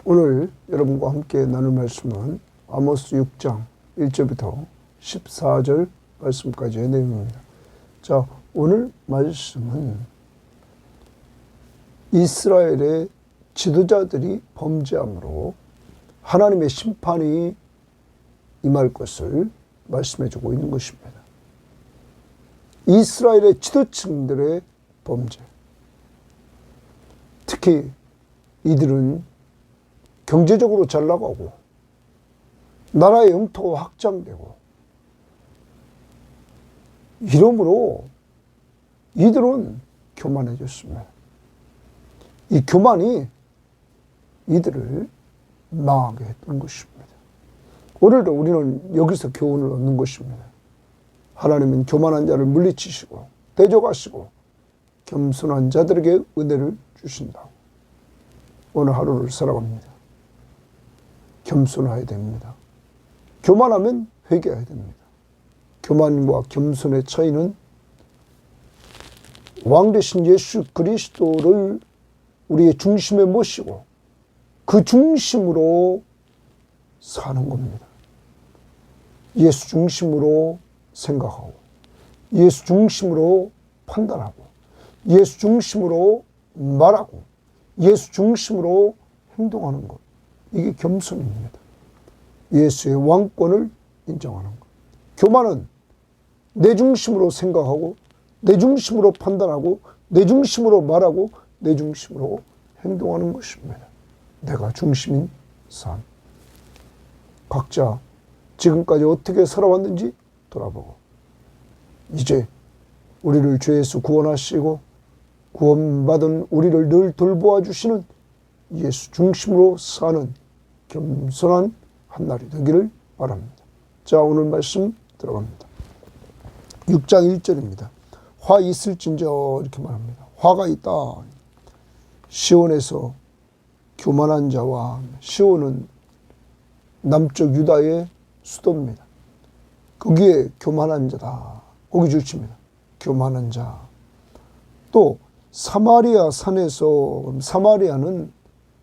오늘 여러분과 함께 나눌 말씀은 아모스 6장 1절부터 14절 말씀까지의 내용입니다. 자, 오늘 말씀은 이스라엘의 지도자들이 범죄함으로 하나님의 심판이 임할 것을 말씀해주고 있는 것입니다. 이스라엘의 지도층들의 범죄, 특히 이들은 경제적으로 잘 나가고 나라의 영토가 확장되고 이러므로 이들은 교만해졌습니다. 이 교만이 이들을 망하게 했던 것입니다. 오늘도 우리는 여기서 교훈을 얻는 것입니다. 하나님은 교만한 자를 물리치시고 대적하시고 겸손한 자들에게 은혜를 주신다. 오늘 하루를 살아갑니다. 겸손해야 됩니다. 교만하면 회개해야 됩니다. 교만과 겸손의 차이는 왕 되신 예수 그리스도를 우리의 중심에 모시고 그 중심으로 사는 겁니다. 예수 중심으로 생각하고 예수 중심으로 판단하고 예수 중심으로 말하고 예수 중심으로 행동하는 것. 이게 겸손입니다. 예수의 왕권을 인정하는 것. 교만은 내 중심으로 생각하고 내 중심으로 판단하고 내 중심으로 말하고 내 중심으로 행동하는 것입니다. 내가 중심인 삶. 각자 지금까지 어떻게 살아왔는지 돌아보고 이제 우리를 죄에서 구원하시고 구원받은 우리를 늘 돌보아 주시는 예수 중심으로 사는 겸손한 한날이 되기를 바랍니다. 자, 오늘 말씀 들어갑니다. 6장 1절입니다. 화 있을진저 이렇게 말합니다. 화가 있다. 시온에서 교만한 자와 시온은 남쪽 유다의 수도입니다. 거기에 교만한 자다. 거기 주십니다. 교만한 자. 또 사마리아 산에서, 사마리아는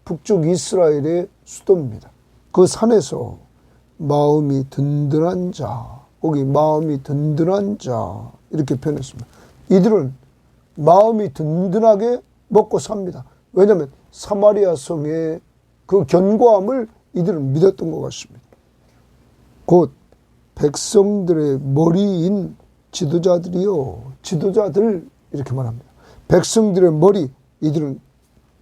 북쪽 이스라엘의 수도입니다. 그 산에서 마음이 든든한 자, 거기 마음이 든든한 자 이렇게 표현했습니다. 이들은 마음이 든든하게 먹고 삽니다. 왜냐하면 사마리아 성의 그 견고함을 이들은 믿었던 것 같습니다. 곧 백성들의 머리인 지도자들이요. 지도자들 이렇게 말합니다. 백성들의 머리, 이들은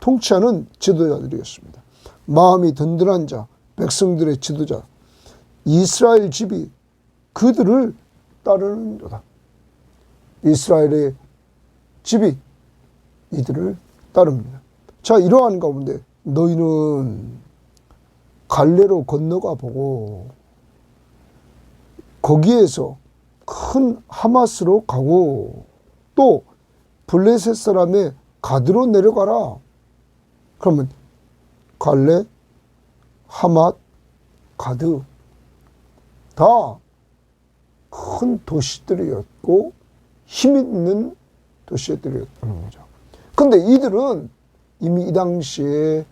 통치하는 지도자들이었습니다. 마음이 든든한 자, 백성들의 지도자. 이스라엘 집이 그들을 따르는 도다. 이스라엘의 집이 이들을 따릅니다. 자, 이러한 가운데 너희는 갈레로 건너가 보고 거기에서 큰 하마스로 가고 또 블레셋 사람의 가드로 내려가라. 그러면 갈레, 하맛, 가드 다 큰 도시들이었고 힘 있는 도시들이었다는 거죠. 근데 이들은 이미 이 당시에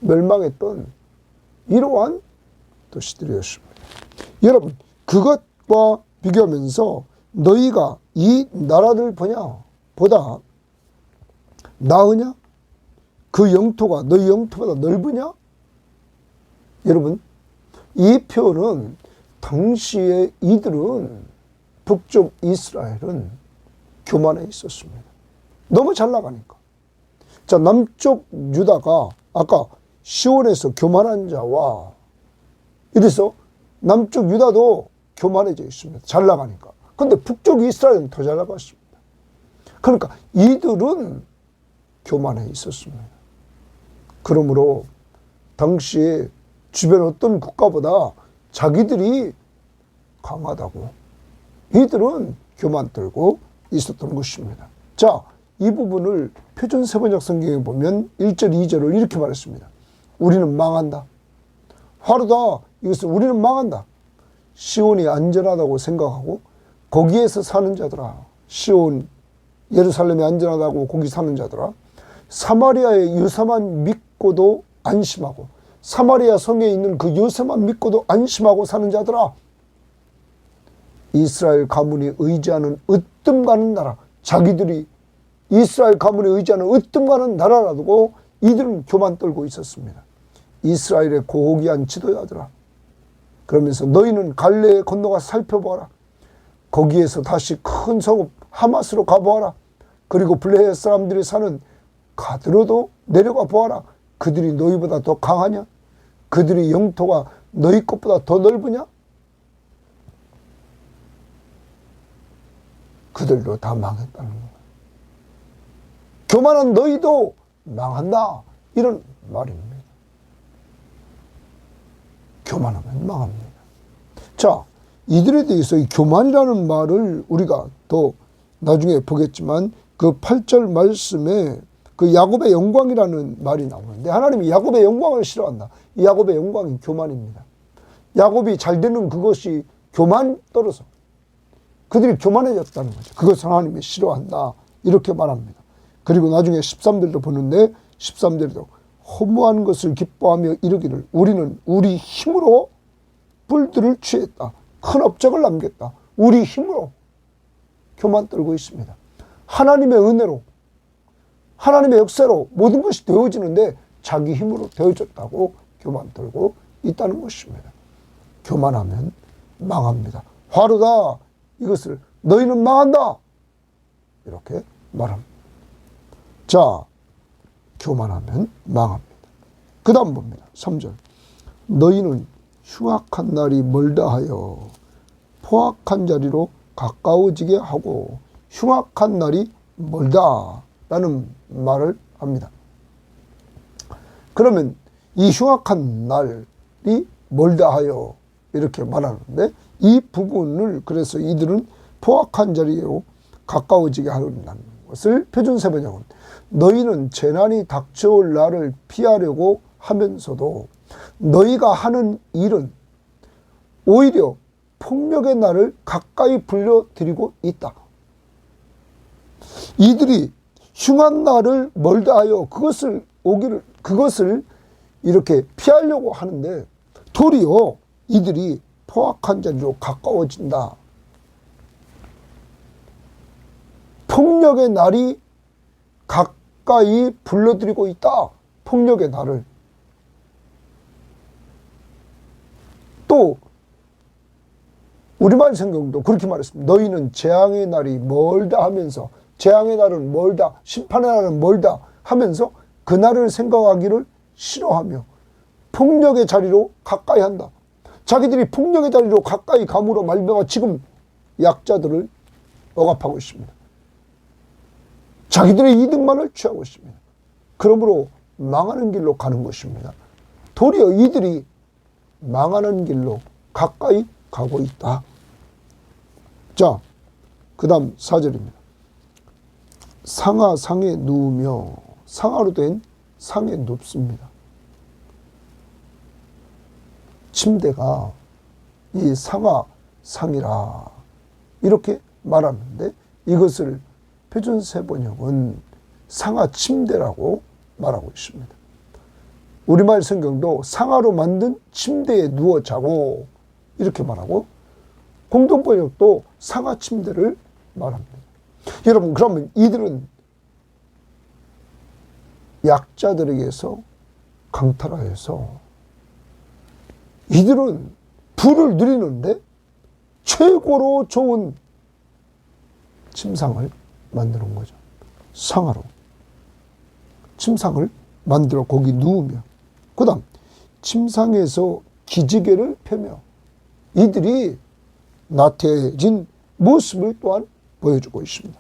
멸망했던 이러한 도시들이었습니다. 여러분, 그것과 비교하면서 너희가 이 나라들 보다 나으냐? 그 영토가 너희 영토보다 넓으냐? 여러분, 이 표현은 당시에 이들은 북쪽 이스라엘은 교만해 있었습니다. 너무 잘 나가니까. 자, 남쪽 유다가 아까 시온에서 교만한 자와 이래서 남쪽 유다도 교만해져 있습니다. 잘 나가니까. 근데 북쪽 이스라엘은 더 잘 나갔습니다. 그러니까 이들은 교만해 있었습니다. 그러므로 당시에 주변 어떤 국가보다 자기들이 강하다고 이들은 교만 떨고 있었던 것입니다. 자, 이 부분을 표준 세번역 성경에 보면 1절, 2절을 이렇게 말했습니다. 우리는 망한다. 화르다. 이것은 우리는 망한다. 시온이 안전하다고 생각하고 거기에서 사는 자들아. 시온, 예루살렘이 안전하다고 거기 사는 자들아. 사마리아의 요새만 믿고도 안심하고, 사마리아 성에 있는 그 요새만 믿고도 안심하고 사는 자들아, 이스라엘 가문이 의지하는 으뜸가는 나라, 자기들이 이스라엘 가문에 의지하는 으뜸가는 나라라고 이들은 교만 떨고 있었습니다. 이스라엘의 고귀한 지도자들아, 그러면서 너희는 갈레에 건너가 살펴보아라. 거기에서 다시 큰 성읍 하마스로 가보아라. 그리고 블레셋 사람들이 사는 가드로도 내려가 보아라. 그들이 너희보다 더 강하냐? 그들이 영토가 너희 것보다 더 넓으냐? 그들도 다 망했다는 거야. 교만한 너희도 망한다, 이런 말입니다. 교만하면 망합니다. 자, 이들에 대해서 이 교만이라는 말을 우리가 더 나중에 보겠지만 그 8절 말씀에 그 야곱의 영광이라는 말이 나오는데, 하나님이 야곱의 영광을 싫어한다. 이 야곱의 영광이 교만입니다. 야곱이 잘 되는 그것이 교만 떨어서 그들이 교만해졌다는 거죠. 그것을 하나님이 싫어한다, 이렇게 말합니다. 그리고 나중에 13절도 보는데 13절도 허무한 것을 기뻐하며 이르기를 우리는 우리 힘으로 뿔들을 취했다. 큰 업적을 남겼다. 우리 힘으로 교만 떨고 있습니다. 하나님의 은혜로, 하나님의 역사로 모든 것이 되어지는데 자기 힘으로 되어졌다고 교만 떨고 있다는 것입니다. 교만하면 망합니다. 화로다, 이것을 너희는 망한다, 이렇게 말합니다. 자, 교만하면 망합니다. 그 다음 봅니다. 3절. 너희는 흉악한 날이 멀다 하여 포악한 자리로 가까워지게 하고, 흉악한 날이 멀다 라는 말을 합니다. 그러면 이 흉악한 날이 멀다 하여 이렇게 말하는데, 이 부분을 그래서 이들은 포악한 자리로 가까워지게 하는다는 것을 표준세 번역은 너희는 재난이 닥쳐올 날을 피하려고 하면서도 너희가 하는 일은 오히려 폭력의 날을 가까이 불러들이고 있다. 이들이 흉한 날을 멀다 하여 그것을 이렇게 피하려고 하는데 도리어 이들이 포악한 자리로 가까워진다. 폭력의 날이 가까이 불러들이고 있다. 폭력의 날을. 또 우리말 성경도 그렇게 말했습니다. 너희는 재앙의 날이 멀다 하면서, 재앙의 날은 멀다, 심판의 날은 멀다 하면서 그 날을 생각하기를 싫어하며 폭력의 자리로 가까이 한다. 자기들이 폭력의 자리로 가까이 감으로 말미암아 지금 약자들을 억압하고 있습니다. 자기들의 이득만을 취하고 있습니다. 그러므로 망하는 길로 가는 것입니다. 도리어 이들이 망하는 길로 가까이 가고 있다. 자, 그 다음 4절입니다. 상하 상에 누우며, 상하로 된 상에 눕습니다. 침대가 이 상하 상이라 이렇게 말하는데, 이것을 표준세 번역은 상하 침대라고 말하고 있습니다. 우리말 성경도 상하로 만든 침대에 누워 자고 이렇게 말하고, 공동 번역도 상하 침대를 말합니다. 여러분, 그러면 이들은 약자들에게서 강탈하여서 이들은 부를 누리는데 최고로 좋은 침상을 만드는 거죠. 상하로 침상을 만들어 거기 누우며, 그 다음 침상에서 기지개를 펴며 이들이 나태해진 모습을 또한 보여주고 있습니다.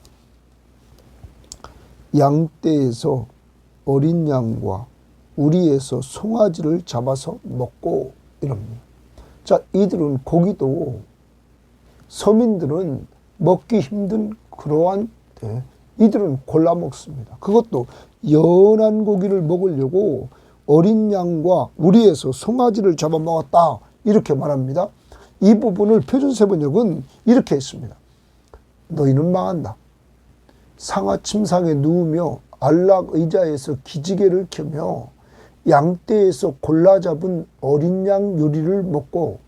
양떼에서 어린 양과 우리에서 송아지를 잡아서 먹고 이럽니다. 자, 이들은 고기도 서민들은 먹기 힘든 그러한 때 이들은 골라 먹습니다. 그것도 연한 고기를 먹으려고 어린 양과 우리에서 송아지를 잡아 먹었다, 이렇게 말합니다. 이 부분을 표준세 번역은 이렇게 했습니다. 너희는 망한다. 상하 침상에 누우며 안락 의자에서 기지개를 켜며 양떼에서 골라 잡은 어린 양 요리를 먹고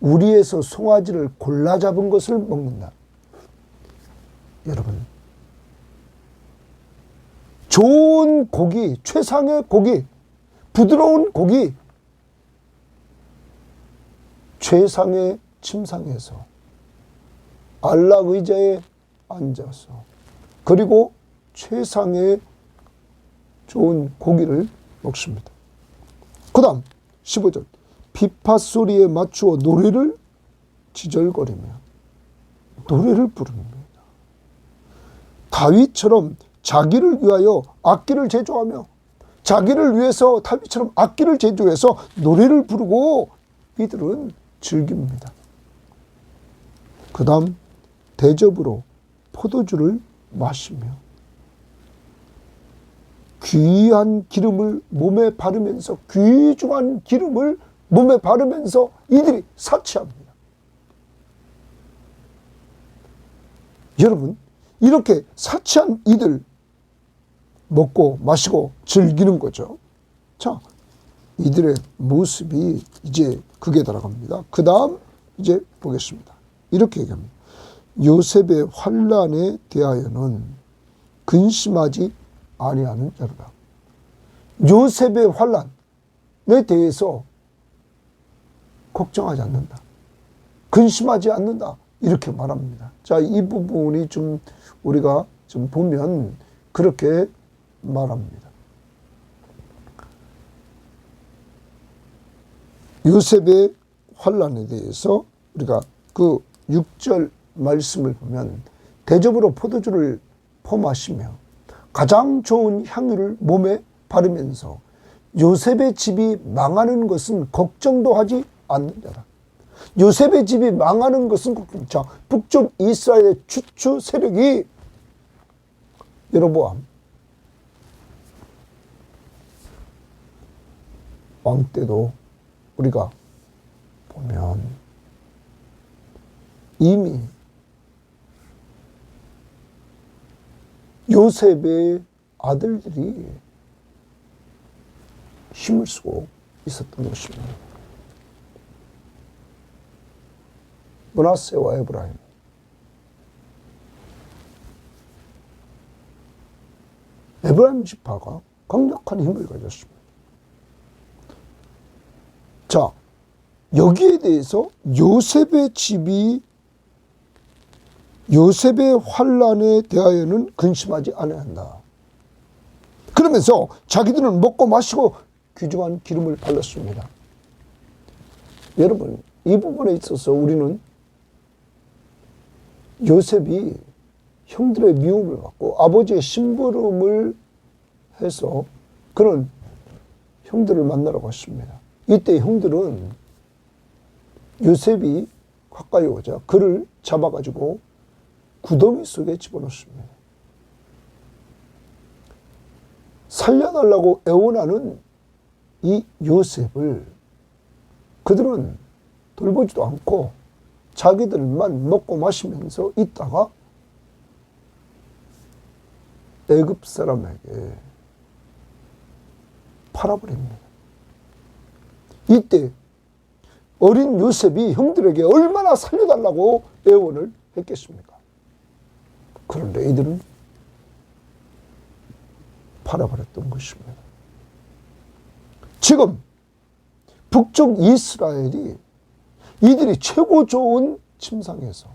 우리에서 송아지를 골라 잡은 것을 먹는다. 여러분, 좋은 고기, 최상의 고기, 부드러운 고기, 최상의 침상에서 안락 의자에 앉아서 그리고 최상의 좋은 고기를 먹습니다. 그 다음 15절 비파 소리에 맞추어 노래를 지절거리며 노래를 부릅니다. 다윗처럼 자기를 위하여 악기를 제조하며 자기를 위해서 다윗처럼 악기를 제조해서 노래를 부르고 이들은 즐깁니다. 그 다음 대접으로 포도주를 마시며 귀한 기름을 몸에 바르면서 귀중한 기름을 몸에 바르면서 이들이 사치합니다. 여러분, 이렇게 사치한 이들 먹고 마시고 즐기는 거죠. 자, 이들의 모습이 이제 극에 달아갑니다. 그 다음 이제 보겠습니다. 이렇게 얘기합니다. 요셉의 환난에 대하여는 근심하지 아니하는 자로다. 요셉의 환난에 대해서 걱정하지 않는다. 근심하지 않는다. 이렇게 말합니다. 자, 이 부분이 좀 우리가 좀 보면 그렇게 말합니다. 요셉의 환난에 대해서 우리가 그 6절 말씀을 보면 대접으로 포도주를 퍼마시며 가장 좋은 향유를 몸에 바르면서 요셉의 집이 망하는 것은 걱정도 하지 않는 자다. 요셉의 집이 망하는 것은 자, 북쪽 이스라엘의 추추 세력이 여로보암 왕 때도 우리가 보면 이미 요셉의 아들들이 힘을 쓰고 있었던 것입니다. 므낫세와 에브라임. 에브라임 지파가 강력한 힘을 가졌습니다. 자, 여기에 대해서 요셉의 집이 요셉의 환난에 대하여는 근심하지 않아야 한다. 그러면서 자기들은 먹고 마시고 귀중한 기름을 발랐습니다. 여러분, 이 부분에 있어서 우리는 요셉이 형들의 미움을 받고 아버지의 심부름을 해서 그런 형들을 만나러 갔습니다. 이때 형들은 요셉이 가까이 오자 그를 잡아가지고 구덩이 속에 집어넣습니다. 살려달라고 애원하는 이 요셉을 그들은 돌보지도 않고 자기들만 먹고 마시면서 있다가 애굽 사람에게 팔아버립니다. 이때 어린 요셉이 형들에게 얼마나 살려달라고 애원을 했겠습니까? 그런데 이들은 팔아버렸던 것입니다. 지금 북쪽 이스라엘이 이들이 최고 좋은 침상에서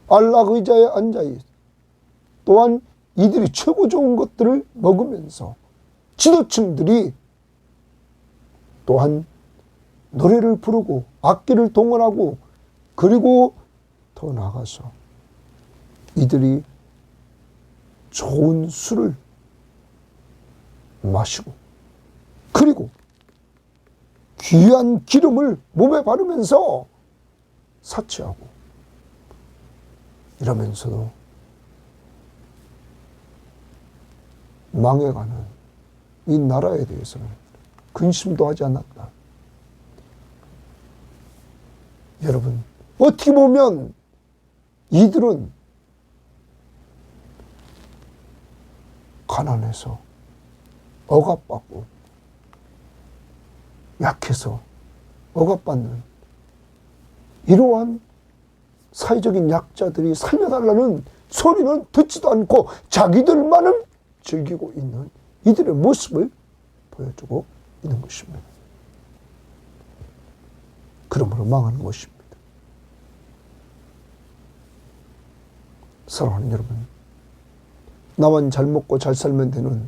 안락 의자에 앉아있고 또한 이들이 최고 좋은 것들을 먹으면서 지도층들이 또한 노래를 부르고 악기를 동원하고 그리고 더 나아가서 이들이 좋은 술을 마시고 그리고 귀한 기름을 몸에 바르면서 사치하고 이러면서도 망해가는 이 나라에 대해서는 근심도 하지 않았다. 여러분, 어떻게 보면 이들은 가난해서 억압받고 약해서 억압받는 이러한 사회적인 약자들이 살려달라는 소리는 듣지도 않고 자기들만을 즐기고 있는 이들의 모습을 보여주고 있는 것입니다. 그러므로 망하는 것입니다. 사랑하는 여러분, 나만 잘 먹고 잘 살면 되는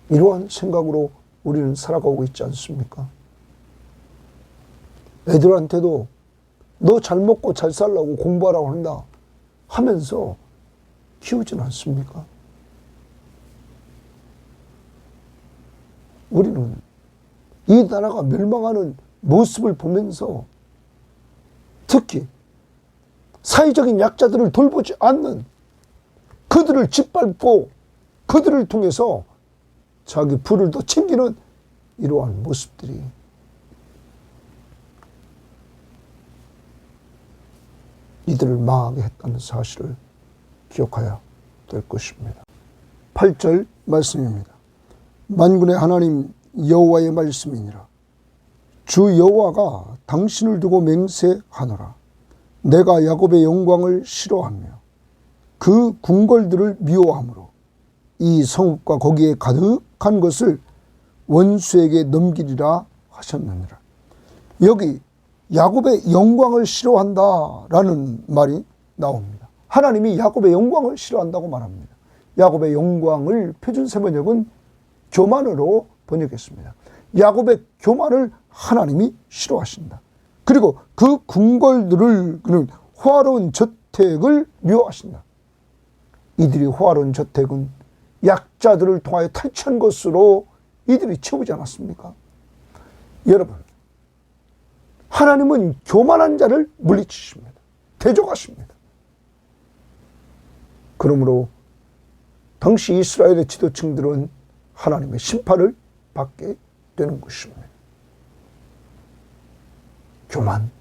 이러한 생각으로 우리는 살아가고 있지 않습니까? 애들한테도 너 잘 먹고 잘 살라고 공부하라고 한다 하면서 키우진 않습니까? 우리는 이 나라가 멸망하는 모습을 보면서 특히 사회적인 약자들을 돌보지 않는 그들을 짓밟고 그들을 통해서 자기 부를 더 챙기는 이러한 모습들이 이들을 망하게 했다는 사실을 기억해야 될 것입니다. 8절 말씀입니다. 만군의 하나님 여호와의 말씀이니라. 주 여호와가 당신을 두고 맹세하노라. 내가 야곱의 영광을 싫어하며 그 궁궐들을 미워하므로 이 성읍과 거기에 가득한 것을 원수에게 넘기리라 하셨느니라. 여기 야곱의 영광을 싫어한다라는 말이 나옵니다. 하나님이 야곱의 영광을 싫어한다고 말합니다. 야곱의 영광을 표준세번역은 교만으로 번역했습니다. 야곱의 교만을 하나님이 싫어하신다. 그리고 그 궁궐들을 그는 호화로운 저택을 미워하신다. 이들이 호화로운 저택은 약자들을 통하여 탈취한 것으로 이들이 채우지 않았습니까? 여러분, 하나님은 교만한 자를 물리치십니다. 대적하십니다. 그러므로 당시 이스라엘의 지도층들은 하나님의 심판을 받게 되는 것입니다. 교만.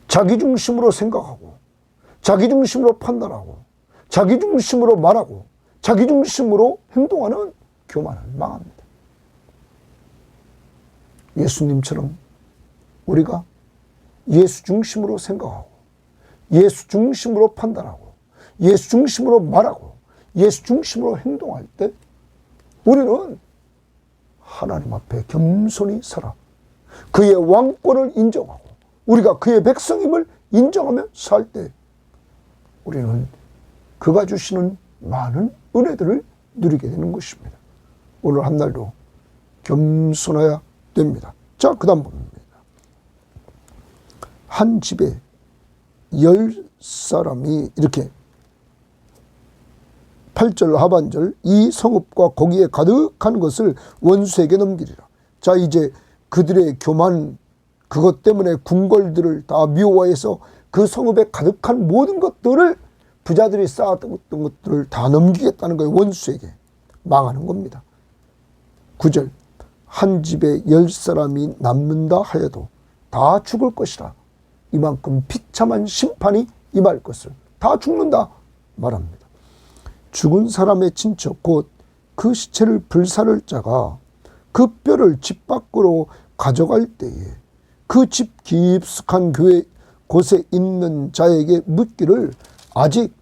자기 중심으로 생각하고 자기 중심으로 판단하고 자기 중심으로 말하고 자기 중심으로 행동하는 교만은 망합니다. 예수님처럼 우리가 예수 중심으로 생각하고 예수 중심으로 판단하고 예수 중심으로 말하고 예수 중심으로 행동할 때 우리는 하나님 앞에 겸손히 살아 그의 왕권을 인정하고 우리가 그의 백성임을 인정하며 살 때 우리는 그가 주시는 많은 은혜들을 누리게 되는 것입니다. 오늘 한 날도 겸손해야 됩니다. 자, 그 다음 봅니다. 한 집에 10사람이 이렇게 8절 하반절 이 성읍과 거기에 가득한 것을 원수에게 넘기리라. 자, 이제 그들의 교만 그것 때문에 궁궐들을 다 미워해서 그 성읍에 가득한 모든 것들을 부자들이 쌓았던 것들을 다 넘기겠다는 거예요. 원수에게. 망하는 겁니다. 9절 한 집에 10사람이 남는다 하여도 다 죽을 것이라. 이만큼 비참한 심판이 임할 것을 다 죽는다 말합니다. 죽은 사람의 친척 곧 그 시체를 불사를 자가 그 뼈를 집 밖으로 가져갈 때에 그 집 깊숙한 교회 곳에 있는 자에게 묻기를 아직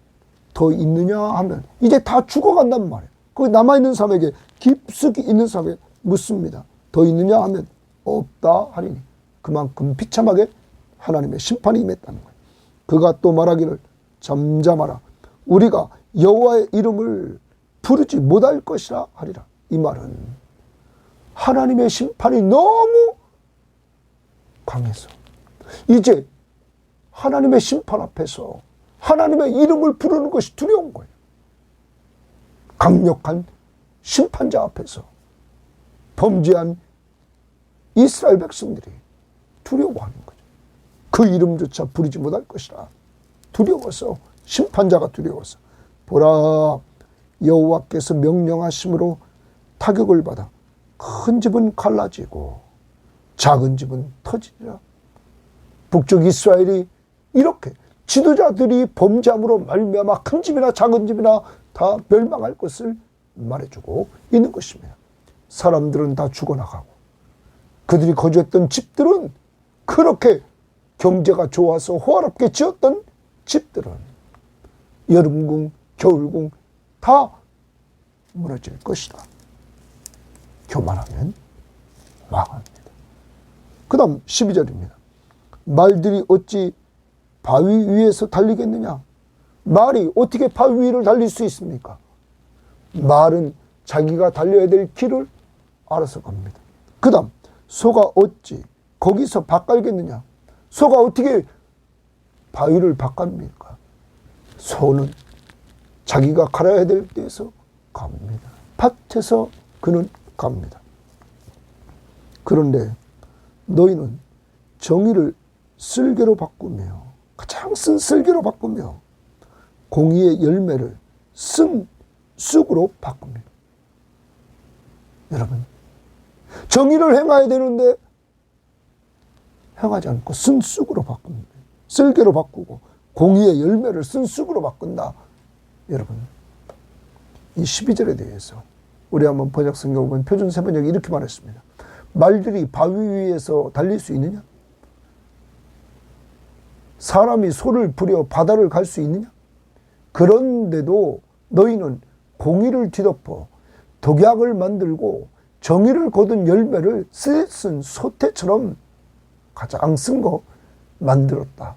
더 있느냐 하면 이제 다 죽어간단 말이에요. 거기 남아있는 사람에게 깊숙이 있는 사람에게 묻습니다. 더 있느냐 하면 없다 하리니 그만큼 비참하게 하나님의 심판이 임했다는 거예요. 그가 또 말하기를 잠잠하라. 우리가 여호와의 이름을 부르지 못할 것이라 하리라. 이 말은 하나님의 심판이 너무 강해서 이제 하나님의 심판 앞에서 하나님의 이름을 부르는 것이 두려운 거예요. 강력한 심판자 앞에서 범죄한 이스라엘 백성들이 두려워하는 거죠. 그 이름조차 부르지 못할 것이라 두려워서 심판자가 두려워서 보라 여호와께서 명령하심으로 타격을 받아 큰 집은 갈라지고 작은 집은 터지리라. 북쪽 이스라엘이 이렇게 지도자들이 범죄함으로 말미암아 큰 집이나 작은 집이나 다 멸망할 것을 말해주고 있는 것입니다. 사람들은 다 죽어나가고 그들이 거주했던 집들은 그렇게 경제가 좋아서 호화롭게 지었던 집들은 여름궁, 겨울궁 다 무너질 것이다. 교만하면 망합니다. 그 다음 12절입니다. 말들이 어찌 바위 위에서 달리겠느냐? 말이 어떻게 바위 위를 달릴 수 있습니까? 말은 자기가 달려야 될 길을 알아서 갑니다. 그 다음 소가 어찌 거기서 밭갈겠느냐? 소가 어떻게 바위를 밭갑니까? 소는 자기가 갈아야 될 데에서 갑니다. 밭에서 그는 갑니다. 그런데 너희는 정의를 쓸개로 바꾸며 가장 쓴 쓸개로 바꾸며 공의의 열매를 쓴 쑥으로 바꿉니다. 여러분, 정의를 행해야 되는데 행하지 않고 쓴 쑥으로 바꿉니다. 쓸개로 바꾸고 공의의 열매를 쓴 쑥으로 바꾼다. 여러분, 이 12절에 대해서 우리 한번 번역 성경을 보면 표준 세번역이 이렇게 말했습니다. 말들이 바위 위에서 달릴 수 있느냐? 사람이 소를 부려 바다를 갈 수 있느냐? 그런데도 너희는 공의를 뒤덮어 독약을 만들고 정의를 거둔 열매를 쓴 소태처럼 가장 쓴 거 만들었다.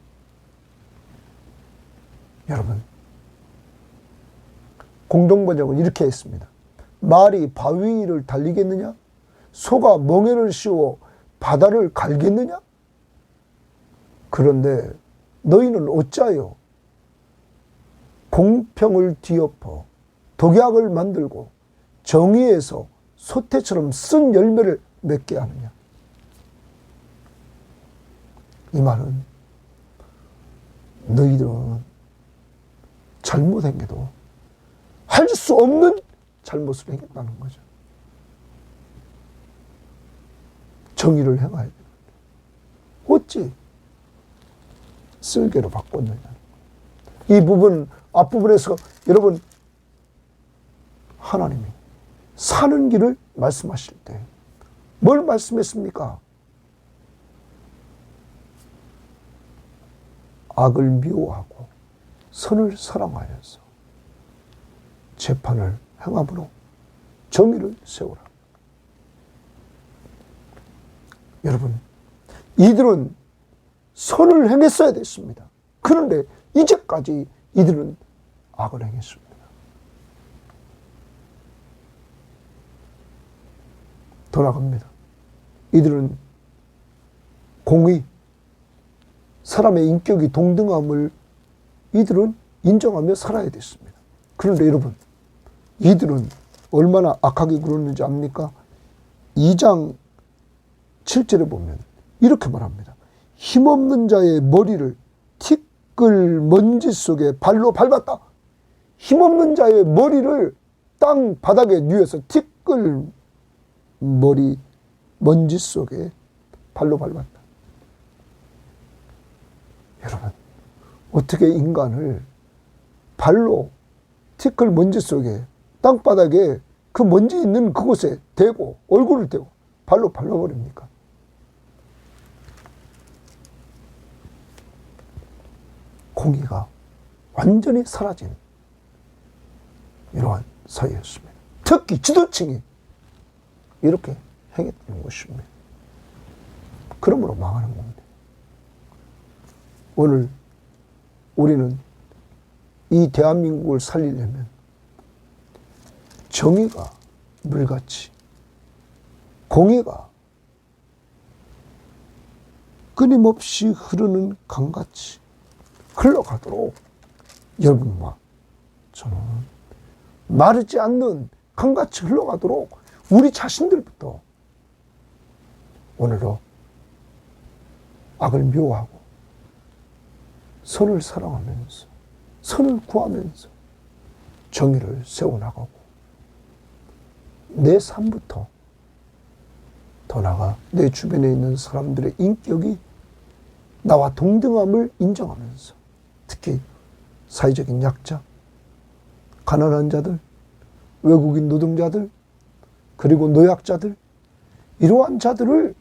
여러분, 공동번역은 이렇게 했습니다. 말이 바위 위를 달리겠느냐? 소가 멍에를 씌워 바다를 갈겠느냐? 그런데 너희는 어찌하여 공평을 뒤엎어 독약을 만들고 정의에서 소태처럼 쓴 열매를 맺게 하느냐? 이 말은 너희들은 잘못 행해도 할 수 없는 잘못을 행했다는 거죠. 정의를 행해야 되는데 어찌 쓸개로 바꿨느냐. 이 부분 앞부분에서 여러분 하나님이 사는 길을 말씀하실 때 뭘 말씀했습니까? 악을 미워하고 선을 사랑하여서 재판을 행함으로 정의를 세우라. 여러분, 이들은 선을 행했어야 됐습니다. 그런데 이제까지 이들은 악을 행했습니다. 돌아갑니다. 이들은 공의, 사람의 인격이 동등함을 이들은 인정하며 살아야 됐습니다. 그런데 여러분, 이들은 얼마나 악하게 굴었는지 압니까? 2장 7절에 보면 이렇게 말합니다. 힘없는 자의 머리를 티끌 먼지 속에 발로 밟았다. 힘없는 자의 머리를 땅 바닥에 누워서 티끌 머리 먼지 속에 발로 밟았다. 여러분, 어떻게 인간을 발로 티끌 먼지 속에 땅바닥에 그 먼지 있는 그곳에 대고 얼굴을 대고 발로 밟아버립니까? 공의가 완전히 사라진 이러한 사회였습니다. 특히 지도층이 이렇게 행했던 것입니다. 그러므로 망하는 겁니다. 오늘 우리는 이 대한민국을 살리려면 정의가 물같이, 공의가 끊임없이 흐르는 강같이 흘러가도록 여러분과 저는 마르지 않는 강같이 흘러가도록 우리 자신들부터 오늘도 악을 미워하고 선을 사랑하면서 선을 구하면서 정의를 세워나가고 내 삶부터 더 나아가 내 주변에 있는 사람들의 인격이 나와 동등함을 인정하면서 특히 사회적인 약자, 가난한 자들, 외국인 노동자들, 그리고 노약자들, 이러한 자들을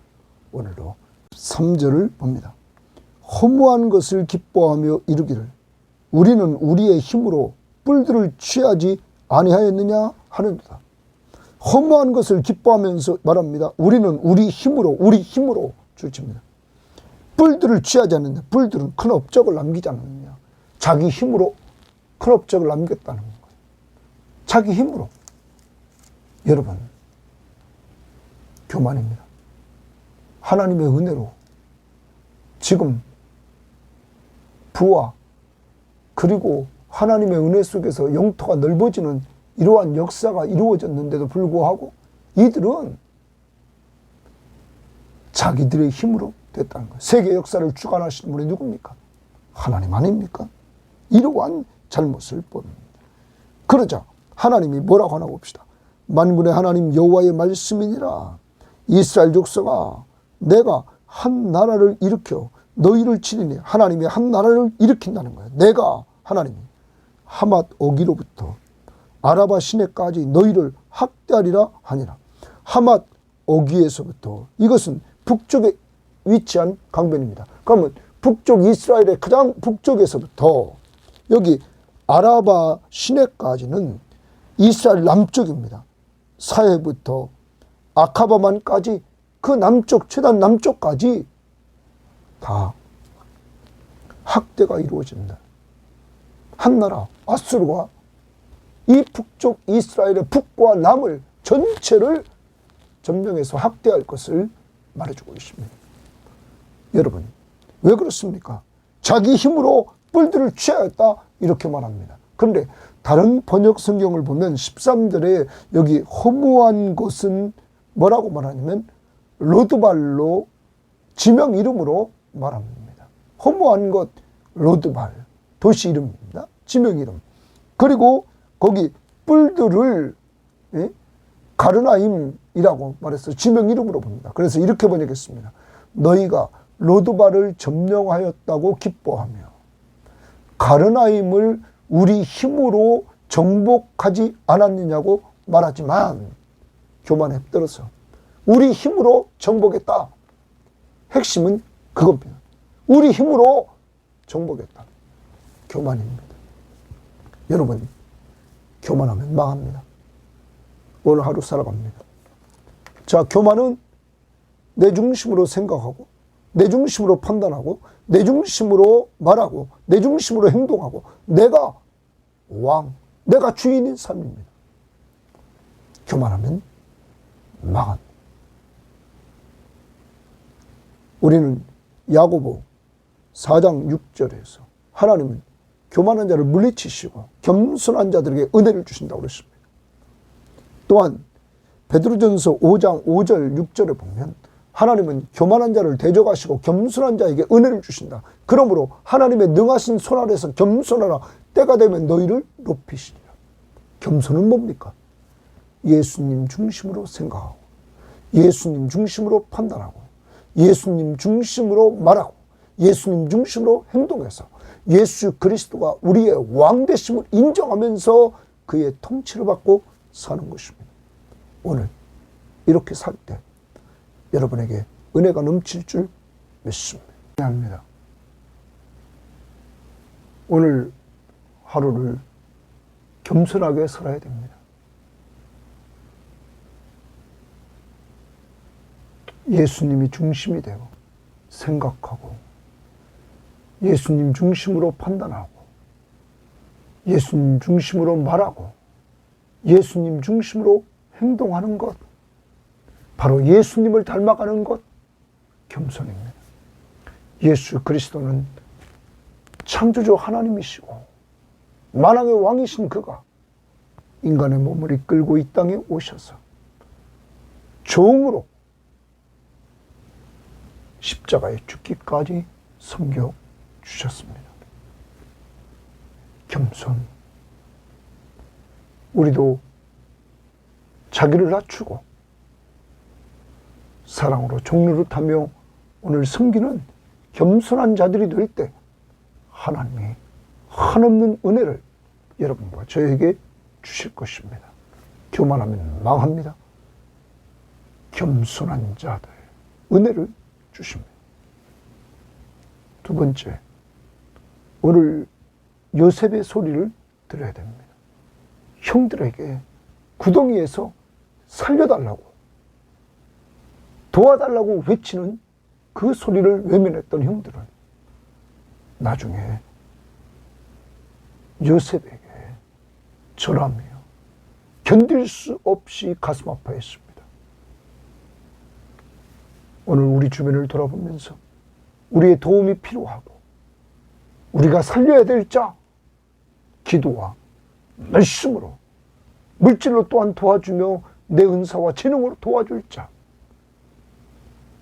오늘도 3절을 봅니다. 허무한 것을 기뻐하며 이르기를 우리는 우리의 힘으로 뿔들을 취하지 아니하였느냐 하는도다. 허무한 것을 기뻐하면서 말합니다. 우리는 우리 힘으로 줄칩니다. 뿔들을 취하지 않는다. 뿔들은 큰 업적을 남기지 않느냐. 자기 힘으로 큰 업적을 남겼다는 거예요. 자기 힘으로. 여러분, 교만입니다. 하나님의 은혜로 지금 부와 그리고 하나님의 은혜 속에서 영토가 넓어지는 이러한 역사가 이루어졌는데도 불구하고 이들은 자기들의 힘으로 됐다는 거예요. 세계 역사를 주관하시는 분이 누굽니까? 하나님 아닙니까? 이러한 잘못을 봅니다. 그러자 하나님이 뭐라고 하나 봅시다. 만군의 하나님 여호와의 말씀이니라. 이스라엘 족속아, 내가 한 나라를 일으켜 너희를 치리니. 하나님이 한 나라를 일으킨다는 거예요. 내가 하나님이 하맛 어기로부터 아라바 시내까지 너희를 학대하리라 하니라. 하맛 어기에서부터, 이것은 북쪽에 위치한 강변입니다. 그러면 북쪽 이스라엘의 가장 북쪽에서부터 여기 아라바 시내까지는 이스라엘 남쪽입니다. 사해부터 아카바만까지 그 남쪽, 최단 남쪽까지 다 학대가 이루어진다. 한 나라 아수르가 이 북쪽 이스라엘의 북과 남을 전체를 점령해서 학대할 것을 말해주고 있습니다. 여러분, 왜 그렇습니까? 자기 힘으로 뿔들을 취하였다 이렇게 말합니다. 그런데 다른 번역 성경을 보면 13절에 여기 허무한 것은 뭐라고 말하냐면 로드발로 지명 이름으로 말합니다. 허무한 것 로드발, 도시 이름입니다. 지명 이름. 그리고 거기 뿔들을 가르나임이라고 말해서 지명 이름으로 봅니다. 그래서 이렇게 번역했습니다. 너희가 로드발을 점령하였다고 기뻐하며 가르나임을 우리 힘으로 정복하지 않았느냐고 말하지만 교만에 떨어서 우리 힘으로 정복했다. 핵심은 그겁니다. 우리 힘으로 정복했다. 교만입니다. 여러분, 교만하면 망합니다. 오늘 하루 살아갑니다. 자, 교만은 내 중심으로 생각하고 내 중심으로 판단하고 내 중심으로 말하고 내 중심으로 행동하고 내가 왕, 내가 주인인 삶입니다. 교만하면 망합니다. 우리는 야고보 4장 6절에서 하나님은 교만한 자를 물리치시고 겸손한 자들에게 은혜를 주신다고 그랬습니다. 또한 베드로전서 5장 5절 6절에 보면 하나님은 교만한 자를 대적하시고 겸손한 자에게 은혜를 주신다. 그러므로 하나님의 능하신 손 아래서 겸손하라. 때가 되면 너희를 높이시리라. 겸손은 뭡니까? 예수님 중심으로 생각하고 예수님 중심으로 판단하고 예수님 중심으로 말하고 예수님 중심으로 행동해서 예수 그리스도가 우리의 왕되심을 인정하면서 그의 통치를 받고 사는 것입니다. 오늘 이렇게 살 때 여러분에게 은혜가 넘칠 줄 믿습니다. 합니다. 오늘 하루를 겸손하게 살아야 됩니다. 예수님이 중심이 되고 생각하고 예수님 중심으로 판단하고 예수님 중심으로 말하고 예수님 중심으로 행동하는 것, 바로 예수님을 닮아가는 것, 겸손입니다. 예수 그리스도는 창조주 하나님이시고 만왕의 왕이신 그가 인간의 몸을 이끌고 이 땅에 오셔서 종으로 십자가에 죽기까지 섬겨주셨습니다. 겸손. 우리도 자기를 낮추고 사랑으로 종로를 타며 오늘 섬기는 겸손한 자들이 될 때 하나님이 한없는 은혜를 여러분과 저에게 주실 것입니다. 교만하면 망합니다. 겸손한 자들 은혜를 주십니다. 두 번째, 오늘 요셉의 소리를 들어야 됩니다. 형들에게 구덩이에서 살려달라고, 도와달라고 외치는 그 소리를 외면했던 형들은 나중에 요셉에게 절하며 견딜 수 없이 가슴 아파했습니다. 오늘 우리 주변을 돌아보면서 우리의 도움이 필요하고 우리가 살려야 될 자, 기도와 말씀으로, 물질로 또한 도와주며 내 은사와 재능으로 도와줄 자,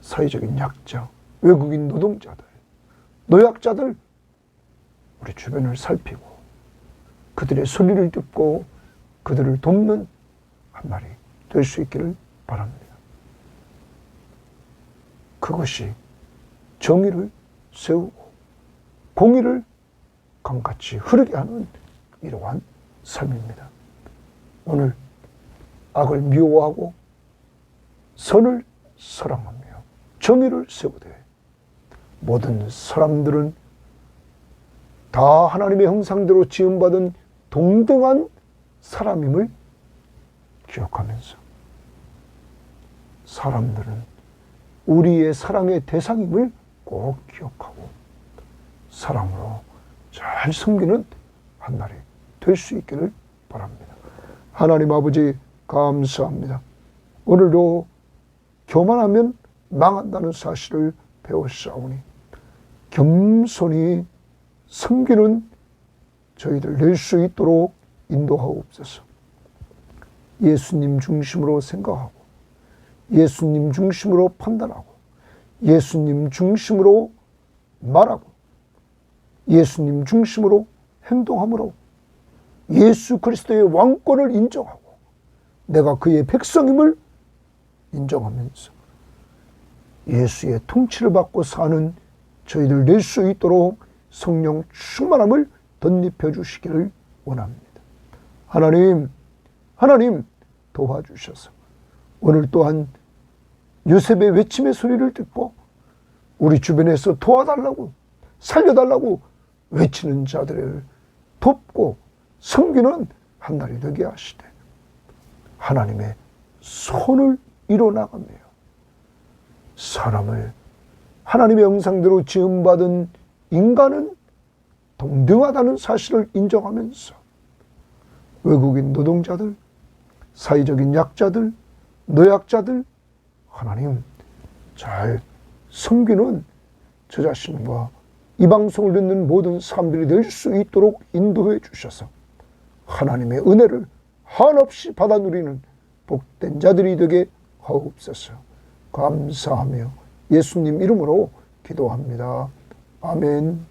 사회적인 약자, 외국인 노동자들, 노약자들, 우리 주변을 살피고 그들의 소리를 듣고 그들을 돕는 한 날이 될 수 있기를 바랍니다. 그것이 정의를 세우고 공의를 강같이 흐르게 하는 이러한 삶입니다. 오늘 악을 미워하고 선을 사랑하며 정의를 세우되 모든 사람들은 다 하나님의 형상대로 지음받은 동등한 사람임을 기억하면서 사람들은 우리의 사랑의 대상임을 꼭 기억하고 사랑으로 잘 섬기는 한 날이 될 수 있기를 바랍니다. 하나님 아버지 감사합니다. 오늘도 교만하면 망한다는 사실을 배웠사오니 겸손히 섬기는 저희들 낼 수 있도록 인도하옵소서. 예수님 중심으로 생각하고 예수님 중심으로 판단하고 예수님 중심으로 말하고 예수님 중심으로 행동함으로 예수 그리스도의 왕권을 인정하고 내가 그의 백성임을 인정하면서 예수의 통치를 받고 사는 저희들 낼 수 있도록 성령 충만함을 덧입혀 주시기를 원합니다. 하나님 도와주셔서 오늘 또한 요셉의 외침의 소리를 듣고 우리 주변에서 도와달라고 살려달라고 외치는 자들을 돕고 섬기는 한 날이 되게 하시되 하나님의 손을 이뤄나가며 사람을 하나님의 형상대로 지음받은 인간은 동등하다는 사실을 인정하면서 외국인 노동자들, 사회적인 약자들, 노약자들 하나님 잘 섬기는 저 자신과 이 방송을 듣는 모든 사람들이 될 수 있도록 인도해 주셔서 하나님의 은혜를 한없이 받아 누리는 복된 자들이 되게 하옵소서. 감사하며 예수님 이름으로 기도합니다. 아멘.